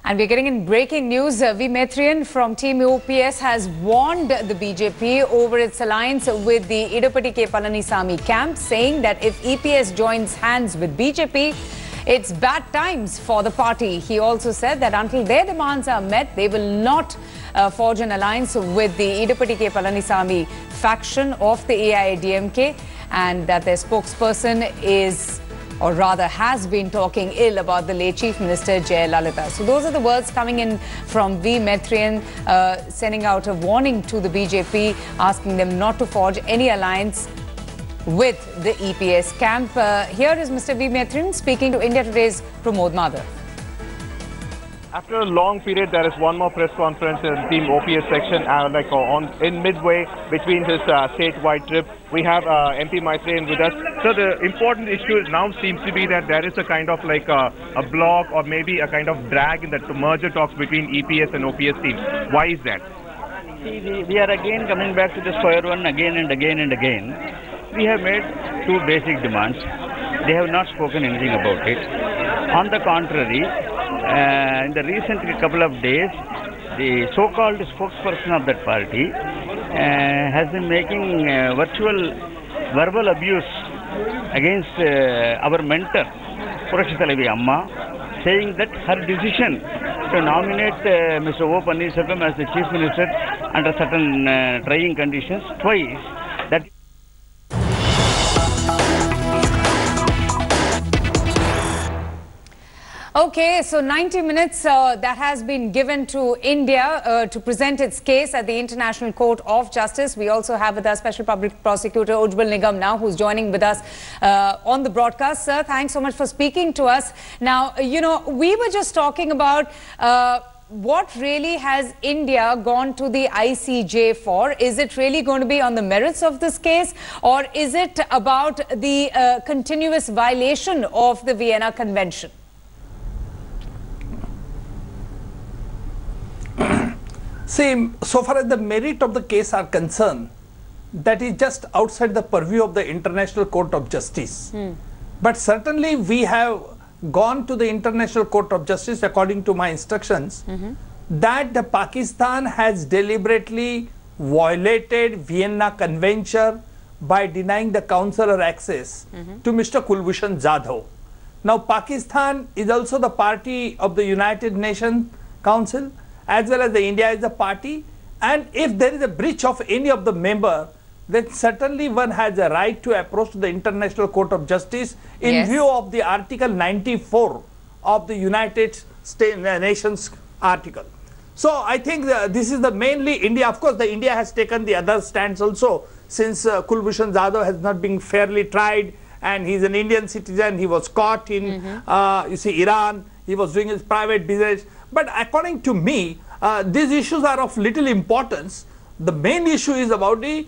And we're getting in breaking news. V. Maitryan from Team OPS has warned the BJP over its alliance with the Idupatti K. Palanisamy camp, saying that if EPS joins hands with BJP, it's bad times for the party. He also said that until their demands are met, they will not forge an alliance with the Idupatti K. Palanisamy faction of the AIADMK, and that their spokesperson is, or rather has been, talking ill about the late Chief Minister Jayalalitha. So those are the words coming in from V. Maitryan, sending out a warning to the BJP, asking them not to forge any alliance with the EPS camp. Here is Mr. V. Maitryan speaking to India Today's Pramod Madhav. After a long period, there is one more press conference in Team OPS section, in midway between his statewide trip. We have MP Maitryan with us. So the important issue now seems to be that there is a kind of like a block or maybe a kind of drag in the merger talks between EPS and OPS teams. Why is that? See, we are again coming back to the square one again and again and again. We have made two basic demands. They have not spoken anything about it. On the contrary, in the recent couple of days, the so-called spokesperson of that party has been making verbal abuse against our mentor, Purashita Levi Amma, saying that her decision to nominate Mr. O. Pannirselvam as the Chief Minister under certain trying conditions twice, that Okay, so 90 minutes that has been given to India to present its case at the International Court of Justice. We also have with us Special Public Prosecutor Ujjwal Nigam now, who's joining with us on the broadcast. Sir, thanks so much for speaking to us. Now, you know, we were just talking about what really has India gone to the ICJ for? Is it really going to be on the merits of this case, or is it about the continuous violation of the Vienna Convention? See, so far as the merit of the case are concerned, that is just outside the purview of the International Court of Justice. But certainly we have gone to the International Court of Justice according to my instructions that the Pakistan has deliberately violated Vienna Convention by denying the consular access to Mr. Kulbhushan Jadhav. Now, Pakistan is also the party of the United Nations Council, as well as the India is a party, and if there is a breach of any of the member, then certainly one has a right to approach to the International Court of Justice in view of the Article 94 of the United Nations article. So I think this is the mainly India. Of course, the India has taken the other stands also, since Kulbhushan Jadhav has not been fairly tried and he's an Indian citizen. He was caught in you see, Iran. He was doing his private business. But according to me, these issues are of little importance. The main issue is about the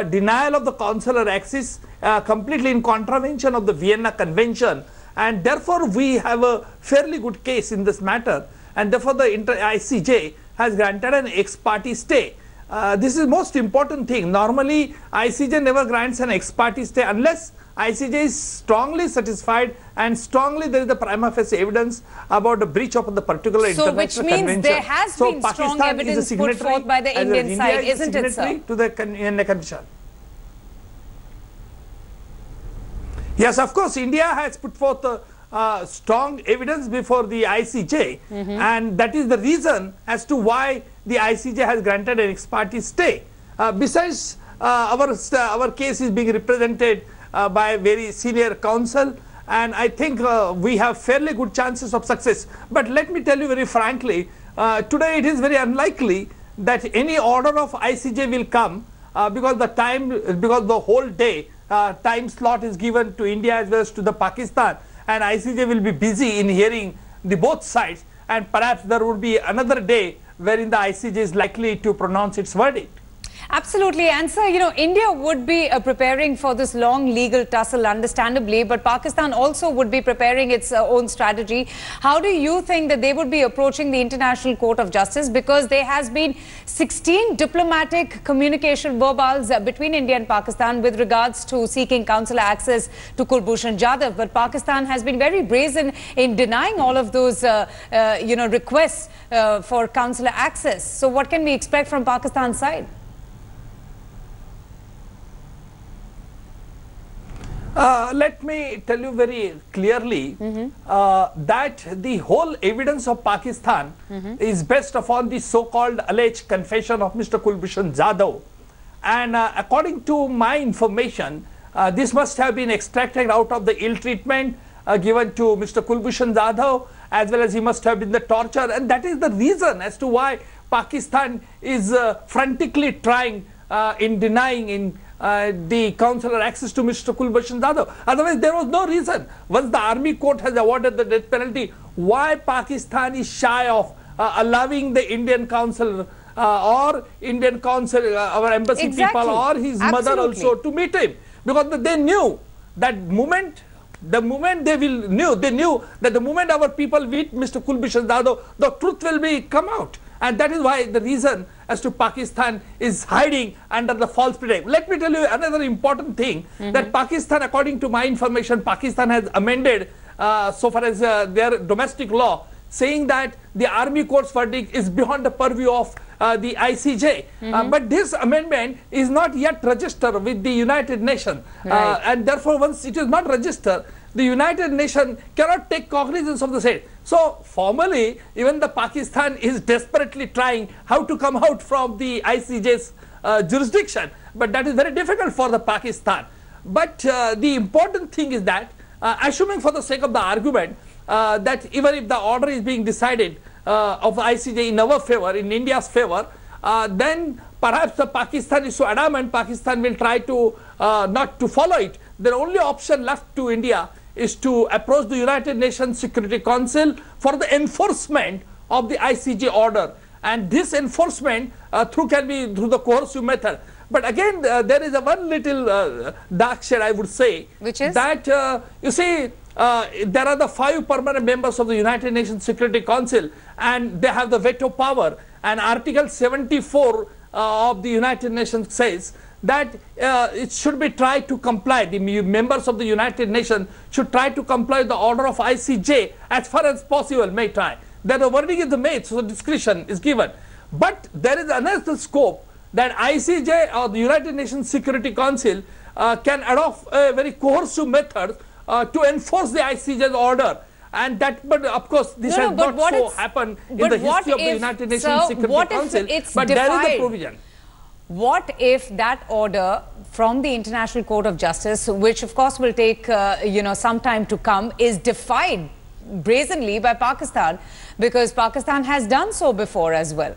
denial of the consular access completely in contravention of the Vienna Convention, and therefore we have a fairly good case in this matter, and therefore the ICJ has granted an ex parte stay. This is most important thing. Normally ICJ never grants an ex parte stay unless ICJ is strongly satisfied and strongly there is the prima facie evidence about the breach of the particular international convention. So which means there has been strong evidence put forth by the Indian side, isn't it, sir? To the convention. Yes, of course, India has put forth strong evidence before the ICJ, and that is the reason as to why the ICJ has granted an ex parte stay. Besides, our case is being represented by a very senior counsel, and I think we have fairly good chances of success. But let me tell you very frankly, today it is very unlikely that any order of ICJ will come because the whole day time slot is given to India as well as to the Pakistan, and ICJ will be busy in hearing the both sides, and perhaps there would be another day wherein the ICJ is likely to pronounce its verdict. Absolutely. And sir, you know, India would be preparing for this long legal tussle, understandably, but Pakistan also would be preparing its own strategy. How do you think that they would be approaching the International Court of Justice? Because there has been 16 diplomatic communication verbals between India and Pakistan with regards to seeking consular access to Kulbhushan Jadhav. But Pakistan has been very brazen in denying all of those, requests for consular access. So what can we expect from Pakistan's side? Let me tell you very clearly that the whole evidence of Pakistan is based upon the so-called alleged confession of Mr. Kulbhushan Jadhav. And according to my information, this must have been extracted out of the ill treatment given to Mr. Kulbhushan Jadhav, as well as he must have been the torture. And that is the reason as to why Pakistan is frantically trying in denying the consular access to Mr. Kulbhushan Jadhav. Otherwise, there was no reason. Once the army court has awarded the death penalty, why Pakistan is shy of allowing the Indian consul or Indian consul, our embassy people or his mother also to meet him? Because they knew that the moment they knew that the moment our people meet Mr. Kulbhushan Jadhav, the truth will come out. And that is why the reason as to Pakistan is hiding under the false pretext. Let me tell you another important thing, that Pakistan, according to my information, Pakistan has amended so far as their domestic law, saying that the army court's verdict is beyond the purview of the ICJ. But this amendment is not yet registered with the United Nations. And therefore, once it is not registered, the United Nations cannot take cognizance of the same. So formally, even the Pakistan is desperately trying how to come out from the ICJ's jurisdiction. But that is very difficult for the Pakistan. But the important thing is that, assuming for the sake of the argument, that even if the order is being decided of the ICJ in our favor, in India's favor, then perhaps the Pakistan is so adamant, Pakistan will try to not to follow it. The only option left to India is to approach the United Nations Security Council for the enforcement of the ICJ order. And this enforcement can be through the coercive method. But again, there is a one little dark shade, I would say, which is that, you see, there are the 5 permanent members of the United Nations Security Council, and they have the veto power. And Article 74 of the United Nations says that it should be tried to comply. The members of the United Nations should try to comply with the order of ICJ as far as possible, may try. Then the verdict is made, so discretion is given. But there is another scope that ICJ or the United Nations Security Council can adopt a very coercive method to enforce the ICJ's order. And that, but of course, this has not so happened in the history of the United Nations Security Council. But there is a provision. What if that order from the International Court of Justice, which of course will take some time to come, is defied brazenly by Pakistan, because Pakistan has done so before as well?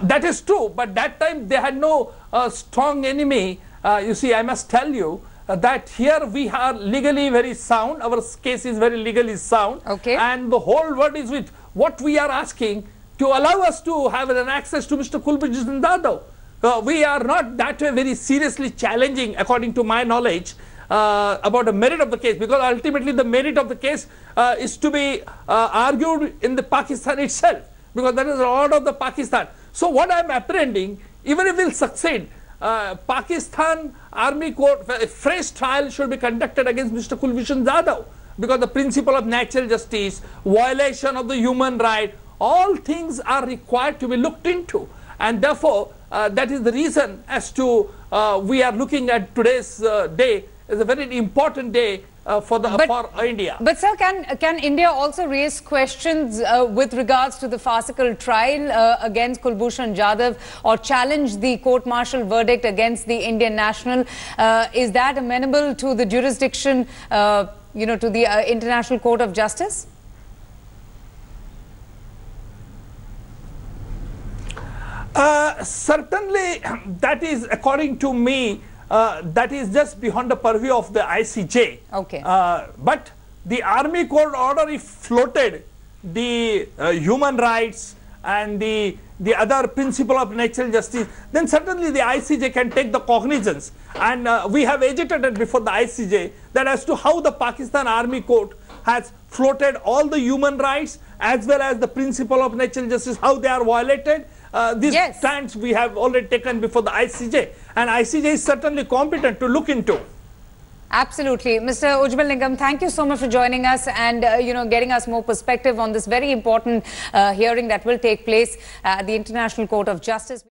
That is true, but that time they had no strong enemy. You see, I must tell you that here we are legally very sound. Our case is very legally sound. And the whole world is with what we are asking to allow us to have an access to Mr. Kulbhushan Jadhav. We are not that way very seriously challenging, according to my knowledge, about the merit of the case, because ultimately the merit of the case is to be argued in the Pakistan itself, because that is the order of the Pakistan. So what I am apprehending, even if we will succeed, Pakistan Army Court, a fresh trial should be conducted against Mr. Kulbhushan Jadhav, because the principle of natural justice, violation of the human right, all things are required to be looked into. And therefore, that is the reason as to we are looking at today's day as a very important day for India. But sir, can India also raise questions with regards to the farcical trial against Kulbhushan Jadhav, or challenge the court-martial verdict against the Indian national? Is that amenable to the jurisdiction, to the International Court of Justice? Certainly, that is, according to me, that is just beyond the purview of the ICJ. But the Army Court order, if floated, the human rights, and the other principle of natural justice, then certainly the ICJ can take the cognizance. And we have agitated before the ICJ that as to how the Pakistan Army Court has floated all the human rights as well as the principle of natural justice, how they are violated. These stands we have already taken before the ICJ, and ICJ is certainly competent to look into. Absolutely. Mr. Ujjwal Nigam, thank you so much for joining us and, getting us more perspective on this very important hearing that will take place at the International Court of Justice.